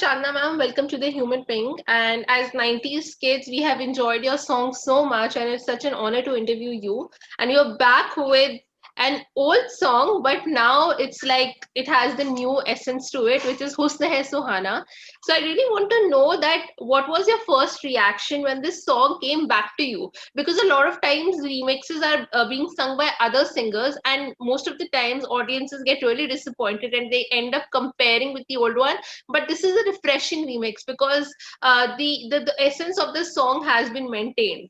Chandana ma'am. Welcome to the Human Ping. And as 90s kids, we have enjoyed your song so much, and it's such an honor to interview you. And you're back with an old song, but now it's like it has the new essence to it, which is Husn Hain Suhana. So I really want to know that what was your first reaction when this song came back to you? Because a lot of times remixes are being sung by other singers, and most of the times audiences get really disappointed and they end up comparing with the old one. But this is a refreshing remix because the essence of the song has been maintained.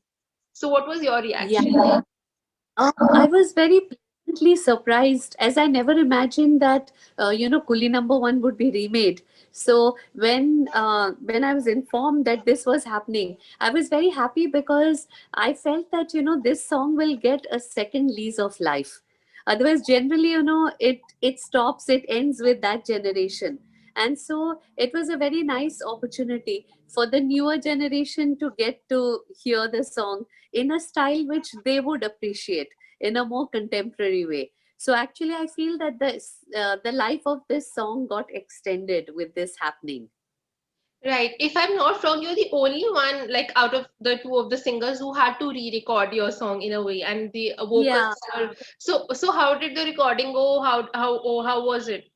So what was your Yeah. reaction? I was very pleasantly surprised as I never imagined that Coolie #1 would be remade. So when I was informed that this was happening, I was very happy because I felt that this song will get a second lease of life. Otherwise, generally, it stops, it ends with that generation. And so it was a very nice opportunity for the newer generation to get to hear the song in a style which they would appreciate in a more contemporary way. So actually, I feel that the life of this song got extended with this happening. Right. If I'm not wrong, you're the only one, like out of the two of the singers who had to re-record your song in a way, and the Yeah. vocals were so. How did the recording go? How was it?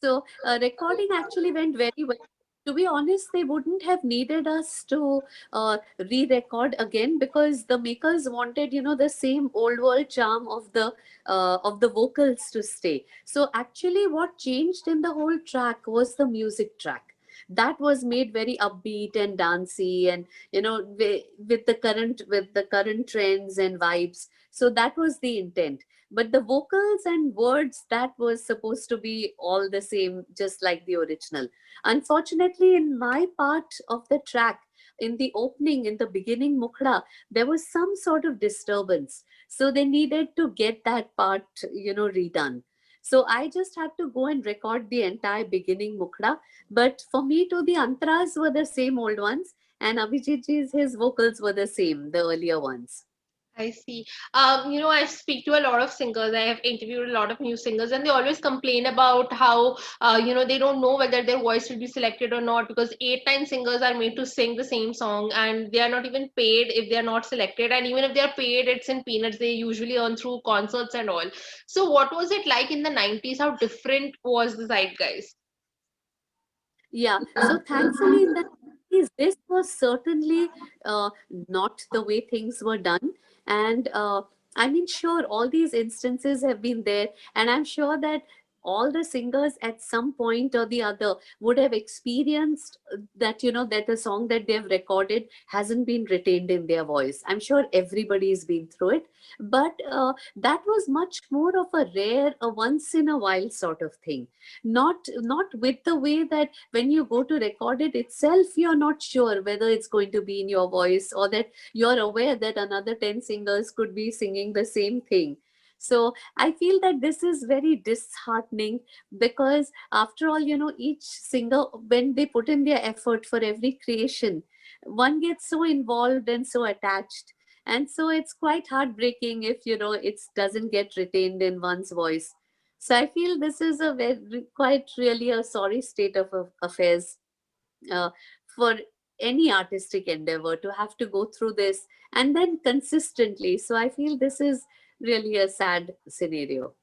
So recording actually went very well. To be honest, they wouldn't have needed us to re-record again because the makers wanted, the same old world charm of the vocals to stay. So actually, what changed in the whole track was the music track. That was made very upbeat and dancey, and with the current trends and vibes. So that was the intent, but the vocals and words, that was supposed to be all the same, just like the original. Unfortunately, in my part of the track, in the opening, in the beginning mukhra, there was some sort of disturbance, so they needed to get that part redone. So I just had to go and record the entire beginning mukhra, but for me too, the antras were the same old ones, and Abhijit ji's, his vocals were the same, the earlier ones. I see. I speak to a lot of singers. I have interviewed a lot of new singers, and they always complain about how, they don't know whether their voice will be selected or not because 8, 9 singers are made to sing the same song, and they are not even paid if they are not selected. And even if they are paid, it's in peanuts. They usually earn through concerts and all. So, what was it like in the 90s? How different was the zeitgeist? Yeah, so thankfully in the 90s, this was certainly not the way things were done. And I mean, sure, all these instances have been there, and I'm sure that all the singers at some point or the other would have experienced that, that the song that they've recorded hasn't been retained in their voice. I'm sure everybody's been through it, but that was much more of a rare, a once in a while sort of thing. Not with the way that when you go to record it itself, you're not sure whether it's going to be in your voice, or that you're aware that another 10 singers could be singing the same thing. So I feel that this is very disheartening, because after all, each singer, when they put in their effort for every creation, one gets so involved and so attached, and so it's quite heartbreaking if it doesn't get retained in one's voice. So I feel this is a very, quite really a sorry state of affairs uh, for any artistic endeavor to have to go through this and then consistently. So I feel this is really a sad scenario.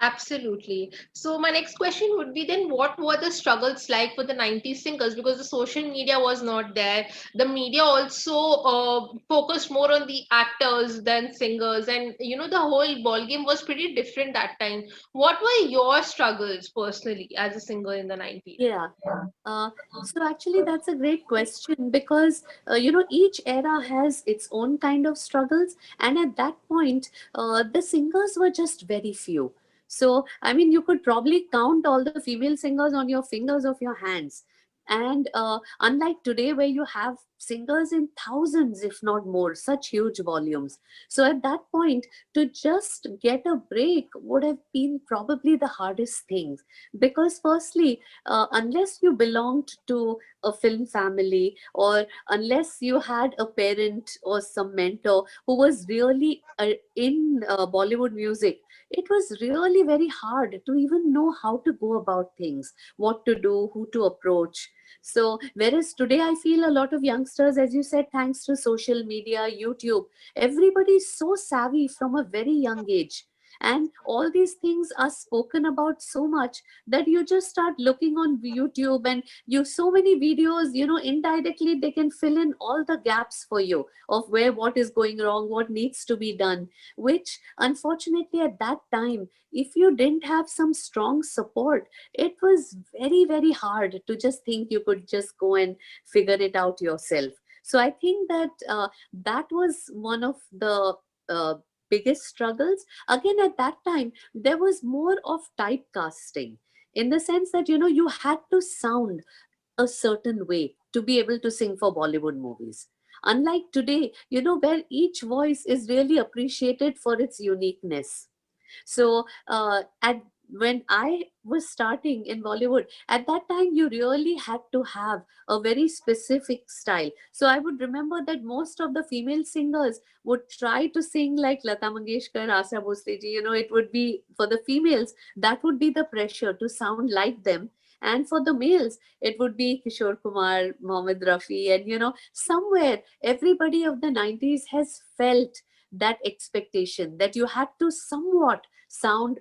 Absolutely. So my next question would be then what were the struggles like for the 90s singers because the social media was not there. The media also focused more on the actors than singers and the whole ball game was pretty different that time. What were your struggles personally as a singer in the 90s? Yeah. So actually, that's a great question because each era has its own kind of struggles, and at that point, the singers were just very few. So I mean, you could probably count all the female singers on your fingers of your hands. And unlike today, where you have singers in thousands, if not more, such huge volumes. So at that point, to just get a break would have been probably the hardest thing. Because, firstly, unless you belonged to a film family, or unless you had a parent or some mentor who was really in Bollywood music, it was really very hard to even know how to go about things, what to do, who to approach. So, whereas today I feel a lot of youngsters, as you said, thanks to social media, YouTube, everybody is so savvy from a very young age. And all these things are spoken about so much that you just start looking on YouTube, and you so many videos, indirectly they can fill in all the gaps for you of where what is going wrong, what needs to be done, which unfortunately at that time, if you didn't have some strong support, it was very, very hard to just think you could just go and figure it out yourself. So I think that that was one of the biggest struggles. Again, at that time, there was more of typecasting, in the sense that, you had to sound a certain way to be able to sing for Bollywood movies. Unlike today, where each voice is really appreciated for its uniqueness. So at when I was starting in Bollywood, at that time you really had to have a very specific style. So I would remember that most of the female singers would try to sing like Lata Mangeshkar, Asa Bhosle ji. It would be for the females, that would be the pressure to sound like them. And for the males, it would be Kishore Kumar, Mohammed Rafi, and somewhere everybody of the 90s has felt that expectation that you had to somewhat sound,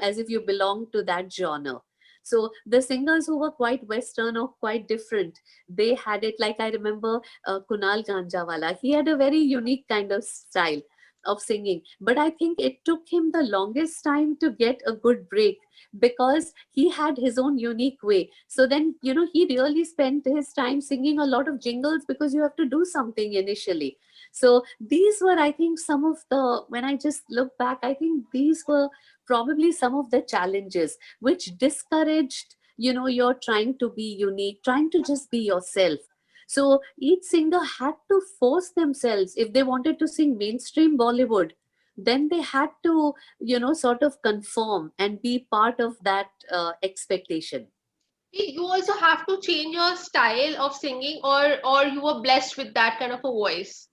as if you belong to that genre. So the singers who were quite Western or quite different, they had it. Like I remember Kunal Ganjawala, he had a very unique kind of style of singing. But I think it took him the longest time to get a good break, because he had his own unique way. So then, he really spent his time singing a lot of jingles, because you have to do something initially. So these were, I think, some of the, when I just look back, I think these were probably some of the challenges which discouraged, you're trying to be unique, trying to just be yourself. So each singer had to force themselves, if they wanted to sing mainstream Bollywood, then they had to, sort of conform and be part of that expectation. You also have to change your style of singing, or you were blessed with that kind of a voice.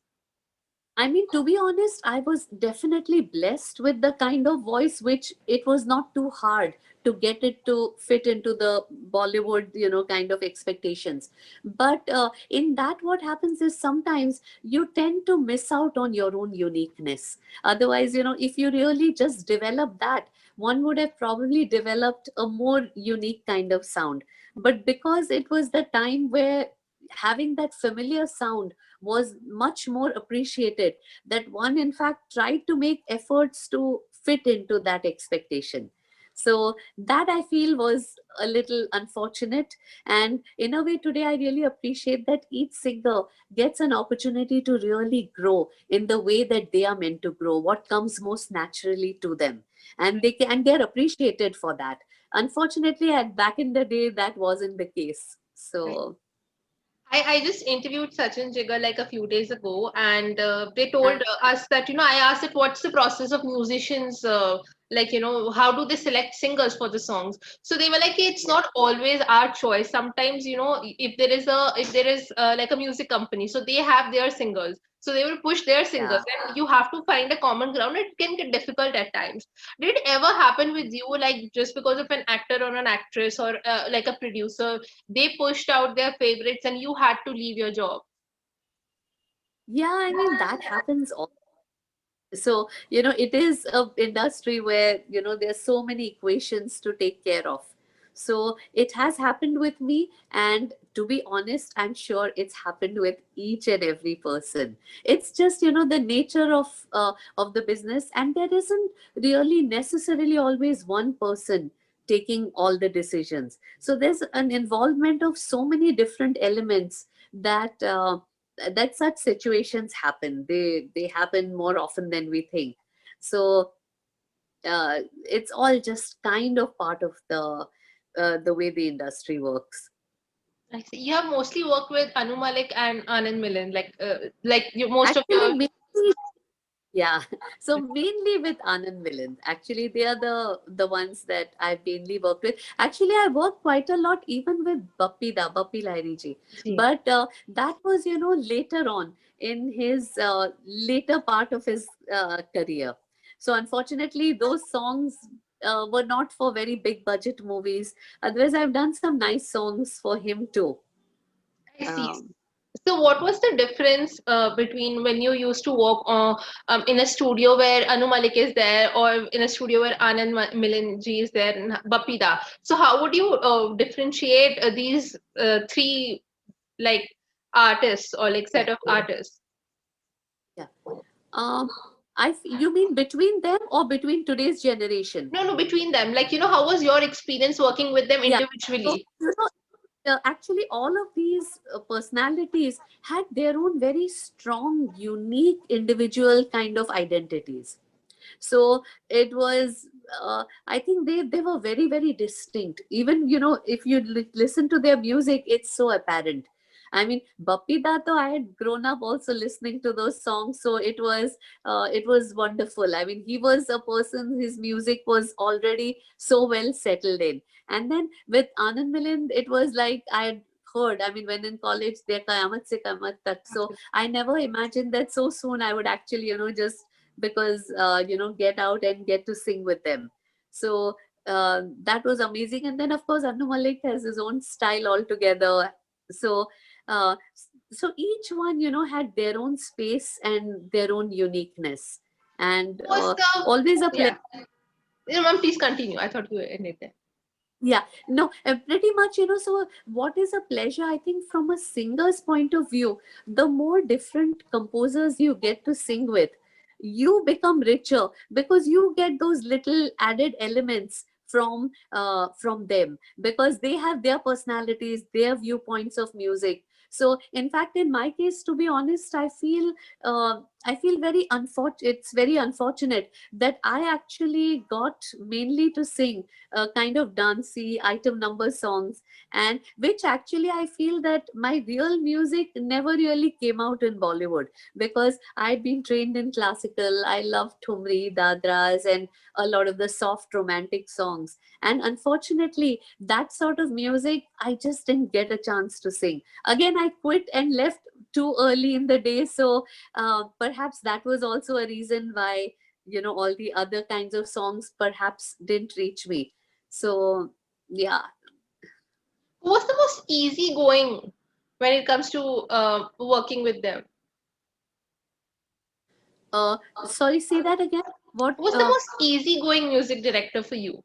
I mean, to be honest, I was definitely blessed with the kind of voice which it was not too hard to get it to fit into the Bollywood, kind of expectations. But in that, what happens is sometimes you tend to miss out on your own uniqueness. Otherwise, if you really just develop that, one would have probably developed a more unique kind of sound. But because it was the time where having that familiar sound was much more appreciated, that one in fact tried to make efforts to fit into that expectation. So that I feel was a little unfortunate. And in a way, today I really appreciate that each singer gets an opportunity to really grow in the way that they are meant to grow, what comes most naturally to them. And they're appreciated for that. Unfortunately, at back in the day, that wasn't the case. So I just interviewed Sachin Jigar like a few days ago, and they told yeah, us that, I asked it, what's the process of musicians, like, how do they select singers for the songs? So they were like, "Hey, it's yeah, not always our choice. Sometimes, if there is like a music company, so they have their singers. So they will push their singers, yeah. and you have to find a common ground. It can get difficult at times. Did it ever happen with you, like just because of an actor or an actress, or like a producer, they pushed out their favorites and you had to leave your job? Yeah, I mean, that happens all. So it is a industry where there's so many equations to take care of. So it has happened with me, and to be honest, I'm sure it's happened with each and every person. It's just the nature of the business, and there isn't really necessarily always one person taking all the decisions. So there's an involvement of so many different elements that such situations happen. They happen more often than we think. So it's all just kind of part of the way the industry works. I see. You have mostly worked with Anu Malik and Anand Milan, like you most of Actually, your. mainly, yeah. So mainly with Anand Milind. Actually, they are the ones that I've mainly worked with. Actually, I worked quite a lot even with Bappi Lahiri ji. Ji. But that was, later on in his later part of his career. So unfortunately, those songs were not for very big budget movies. Otherwise, I've done some nice songs for him too. I see. Um, So, what was the difference between when you used to work in a studio where Anu Malik is there, or in a studio where Milan ji is there, and Bapida? So, how would you differentiate these three like artists or like yeah. set of artists? Yeah. Um, you mean between them or between today's generation? No, no, between them. Like, how was your experience working with them Yeah. So, individually? actually, all of these personalities had their own very strong, unique, individual kind of identities. So it was, I think they were very, very distinct. Even, if you listen to their music, it's so apparent. I mean, Bappi Dato, I had grown up also listening to those songs, so it was wonderful. I mean, he was a person, his music was already so well settled in. And then with Anand Milind, it was like I had heard, I mean, when in college, they're Kayamat Se Kayamat Tak. So I never imagined that so soon I would actually, just because get out and get to sing with them. So that was amazing. And then of course Anu Malik has his own style altogether. So so each one had their own space and their own uniqueness, and Who was the always a yeah? pleasure. Ma'am, please continue. I thought you ended there. Yeah, no, pretty much, so what is a pleasure, I think, from a singer's point of view, the more different composers you get to sing with, you become richer because you get those little added elements from them, because they have their personalities, their viewpoints of music. So in fact, in my case, to be honest, I feel very unfortunate. It's very unfortunate that I actually got mainly to sing kind of dancey item number songs, and which actually I feel that my real music never really came out in Bollywood, because I'd been trained in classical. I love thumri, dadras, and a lot of the soft romantic songs, and unfortunately that sort of music I just didn't get a chance to sing. Again, I quit and left too early in the day, so perhaps that was also a reason why all the other kinds of songs perhaps didn't reach me. So yeah. Who was the most easygoing when it comes to working with them? Sorry, say that again. What? Who was the most easygoing music director for you?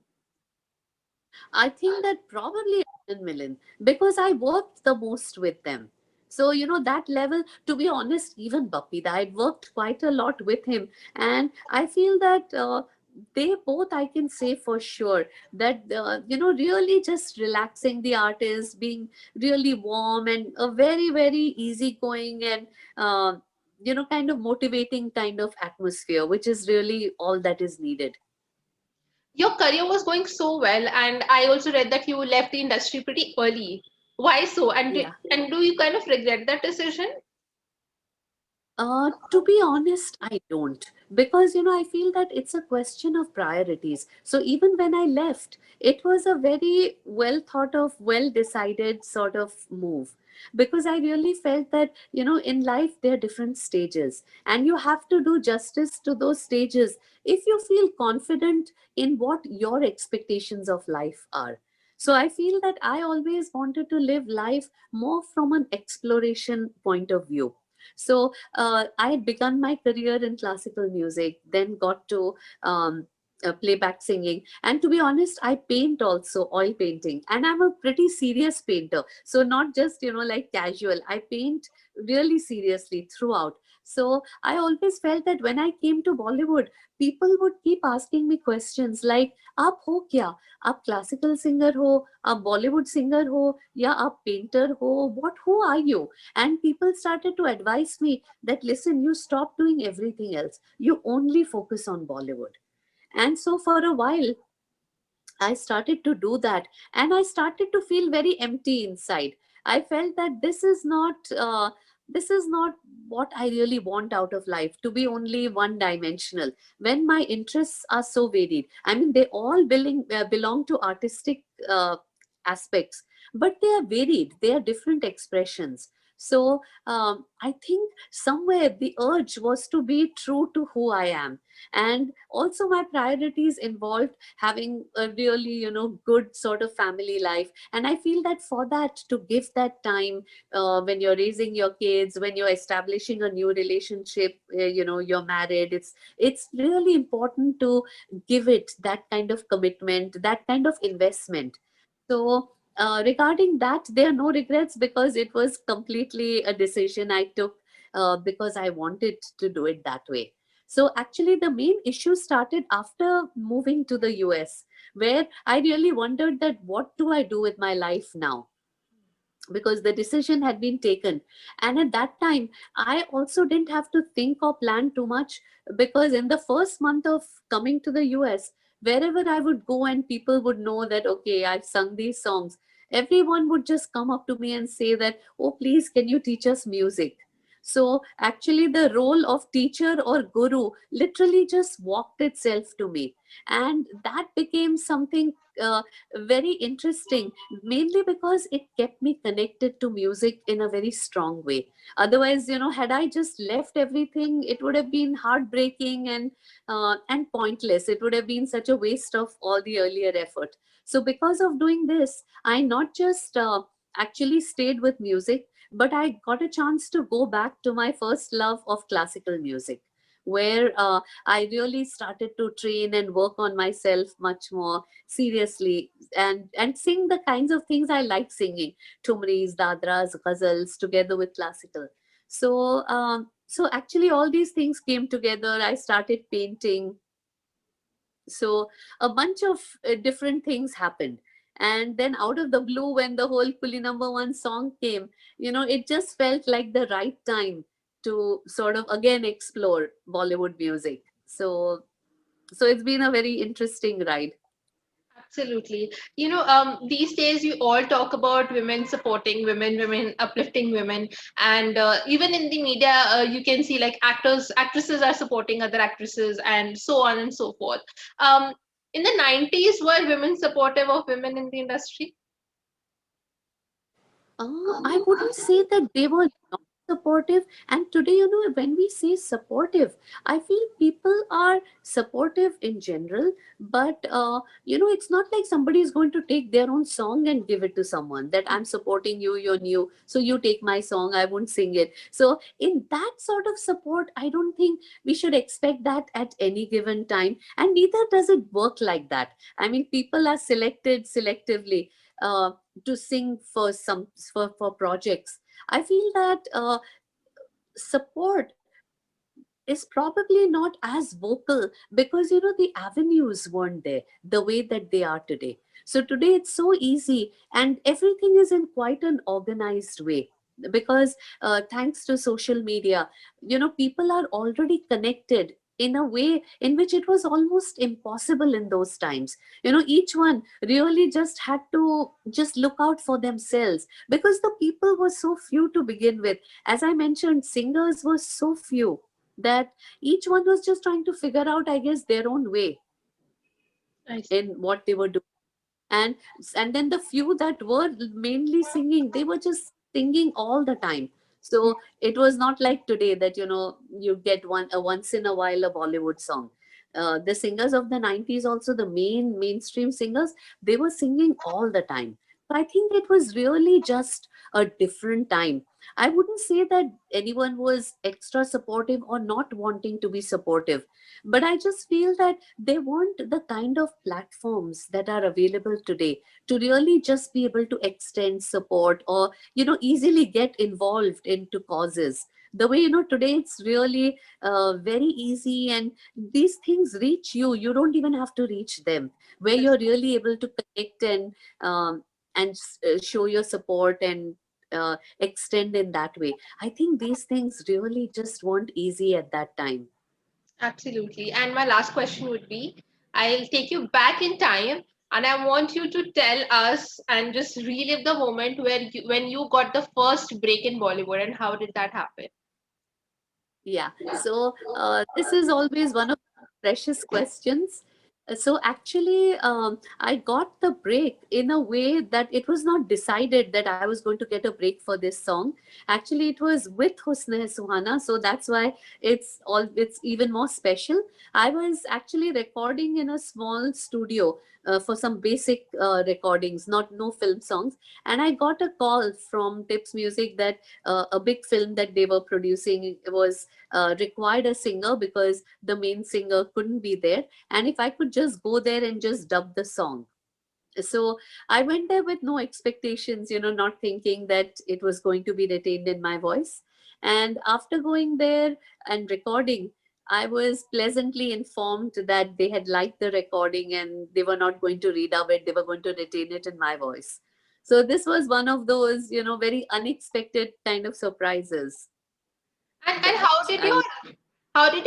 I think that probably Anand Milan, because I worked the most with them. So, that level, to be honest, even Bapida, I worked quite a lot with him. And I feel that they both, I can say for sure, that, really just relaxing the artist, being really warm and a very, very easygoing and, kind of motivating kind of atmosphere, which is really all that is needed. Your career was going so well, and I also read that you left the industry pretty early. Why so? Yeah. And do you kind of regret that decision? To be honest, I don't. Because, I feel that it's a question of priorities. So even when I left, it was a very well thought of, well decided sort of move. Because I really felt that, in life, there are different stages, and you have to do justice to those stages if you feel confident in what your expectations of life are. So I feel that I always wanted to live life more from an exploration point of view. So I had begun my career in classical music, then got to playback singing. And to be honest, I paint also, oil painting. And I'm a pretty serious painter. So not just, like casual, I paint really seriously throughout. So I always felt that when I came to Bollywood, people would keep asking me questions like, आप हो क्या? आप classical singer हो? आप Bollywood singer हो? या आप painter हो? Who are you? And people started to advise me that, listen, you stop doing everything else. You only focus on Bollywood. And so for a while, I started to do that, and I started to feel very empty inside. I felt that this is not what I really want out of life, to be only one dimensional when my interests are so varied. I mean, they all belong to artistic aspects, but they are varied, they are different expressions. So I think somewhere the urge was to be true to who I am. And also my priorities involved having a really, good sort of family life. And I feel that for that, to give that time, when you're raising your kids, when you're establishing a new relationship, you're married, it's really important to give it that kind of commitment, that kind of investment. So regarding that, there are no regrets, because it was completely a decision I took, because I wanted to do it that way. So actually, the main issue started after moving to the US, where I really wondered that what do I do with my life now, because the decision had been taken. And at that time, I also didn't have to think or plan too much, because in the first month of coming to the US, wherever I would go and people would know that, okay, I've sung these songs, everyone would just come up to me and say that, oh, please, can you teach us music? So actually, the role of teacher or guru literally just walked itself to me. And that became something very interesting, mainly because it kept me connected to music in a very strong way. Otherwise, had I just left everything, it would have been heartbreaking and pointless. It would have been such a waste of all the earlier effort. So because of doing this, I not just actually stayed with music, but I got a chance to go back to my first love of classical music, where I really started to train and work on myself much more seriously, and sing the kinds of things I like singing: tumris, dadras, ghazals, together with classical. So actually, all these things came together. I started painting. So a bunch of different things happened. And then out of the blue, when the whole Kuli #1 song came, it just felt like the right time to sort of again explore Bollywood music. So it's been a very interesting ride. Absolutely. These days we all talk about women supporting women, women uplifting women, and even in the media, you can see like actresses are supporting other actresses, and so on and so forth. Um, in the 90s, were women supportive of women in the industry? I wouldn't say that they were not supportive. And today, when we say supportive, I feel people are supportive in general. But, it's not like somebody is going to take their own song and give it to someone, that I'm supporting you, you're new, so you take my song, I won't sing it. So, in that sort of support, I don't think we should expect that at any given time. And neither does it work like that. I mean, people are selected selectively. Uh, to sing for for projects. I feel that support is probably not as vocal, because the avenues weren't there the way that they are today. So today it's so easy, and everything is in quite an organized way, because thanks to social media, people are already connected in a way in which it was almost impossible in those times. Each one really just had to just look out for themselves, because the people were so few to begin with. As I mentioned, singers were so few that each one was just trying to figure out, I guess, their own way I see. in what they were doing. And and then the few that were mainly singing, they were just singing all the time. So it was not like today that you get once in a while a Bollywood song. The singers of the 90s, also the mainstream singers, they were singing all the time. So I think it was really just a different time. I wouldn't say that anyone was extra supportive or not wanting to be supportive, but I just feel that they want the kind of platforms that are available today to really just be able to extend support, or easily get involved into causes. The way, today it's really very easy, and these things reach you, you don't even have to reach them, where Yes. you're really able to connect and show your support and extend in that way. I think these things really just weren't easy at that time. Absolutely. And my last question would be, I'll take you back in time. and I want you to tell us and just relive the moment where when you got the first break in Bollywood and how did that happen? Yeah. So this is always one of the precious questions. So actually, I got the break in a way that it was not decided that I was going to get a break for this song. Actually, it was with Husn Hain Suhana, so that's why it's even more special. I was actually recording in a small studio for some basic recordings, not no film songs, and I got a call from Tips Music that a big film that they were producing was required a singer because the main singer couldn't be there, and if I could just go there and just dub the song. So I went there with no expectations, not thinking that it was going to be retained in my voice. And after going there and recording, I was pleasantly informed that they had liked the recording and they were not going to redub it, they were going to retain it in my voice. So this was one of those, very unexpected kind of surprises And that I. how did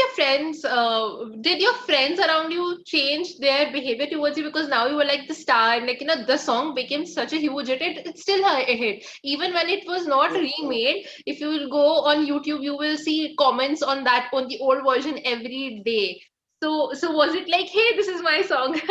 your friends around you change their behavior towards you, because now you were like the star and like the song became such a huge hit. It's still a hit even when it was not remade. If you will go on YouTube, you will see comments on that, on the old version every day. So was it like, hey, this is my song?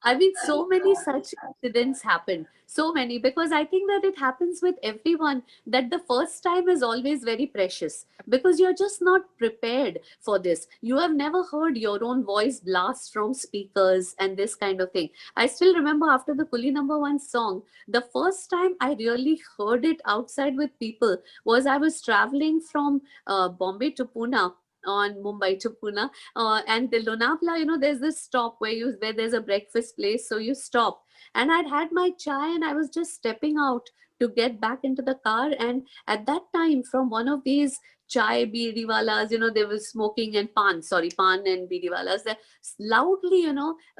I mean, so many such incidents happen. So many, because I think that it happens with everyone, that the first time is always very precious because you're just not prepared for this. You have never heard your own voice blast from speakers and this kind of thing. I still remember after the Kuli number one song, the first time I really heard it outside with people was I was traveling from Bombay to Pune on Mumbai to Pune, and the Lonavala, there's this stop where there's a breakfast place, so you stop. And I'd had my chai, and I was just stepping out to get back into the car. And at that time, from one of these chai bidi walas, they were smoking and pan and bidi walas. They loudly,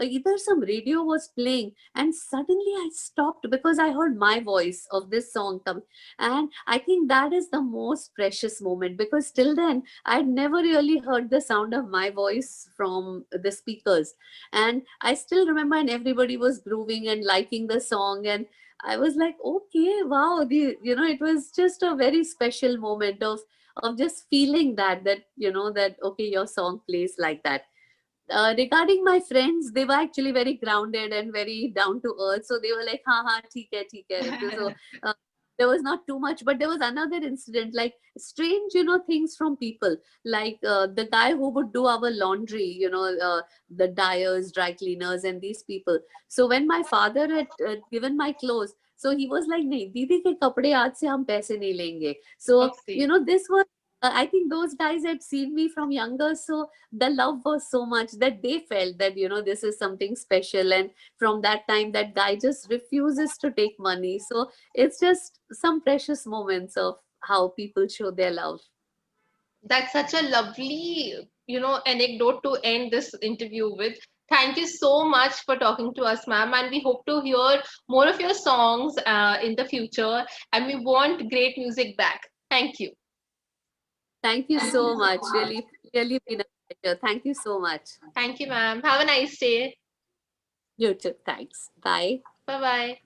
either some radio was playing, and suddenly I stopped because I heard my voice of this song come. And I think that is the most precious moment, because till then I'd never really heard the sound of my voice from the speakers. And I still remember, and everybody was grooving and liking the song. And I was like, okay, wow, it was just a very special moment of just feeling that okay, your song plays like that. Regarding my friends, they were actually very grounded and very down to earth. So they were like, "Ha ha, theek hai." So uh, there was not too much, but there was another incident, like strange, things from people. Like the guy who would do our laundry, the dyers, dry cleaners, and these people. So when my father had given my clothes, so he was like, "नहीं, दीदी के कपड़े आज से हम पैसे नहीं लेंगे." So Okay. this was. I think those guys had seen me from younger, so the love was so much that they felt that this is something special. And from that time, that guy just refuses to take money. So it's just some precious moments of how people show their love. That's such a lovely, anecdote to end this interview with. Thank you so much for talking to us, ma'am, and we hope to hear more of your songs in the future. And we want great music back. Thank you. Thank you so much. Really, really been a pleasure. Thank you so much. Thank you, ma'am. Have a nice day. You too. Thanks. Bye. Bye bye.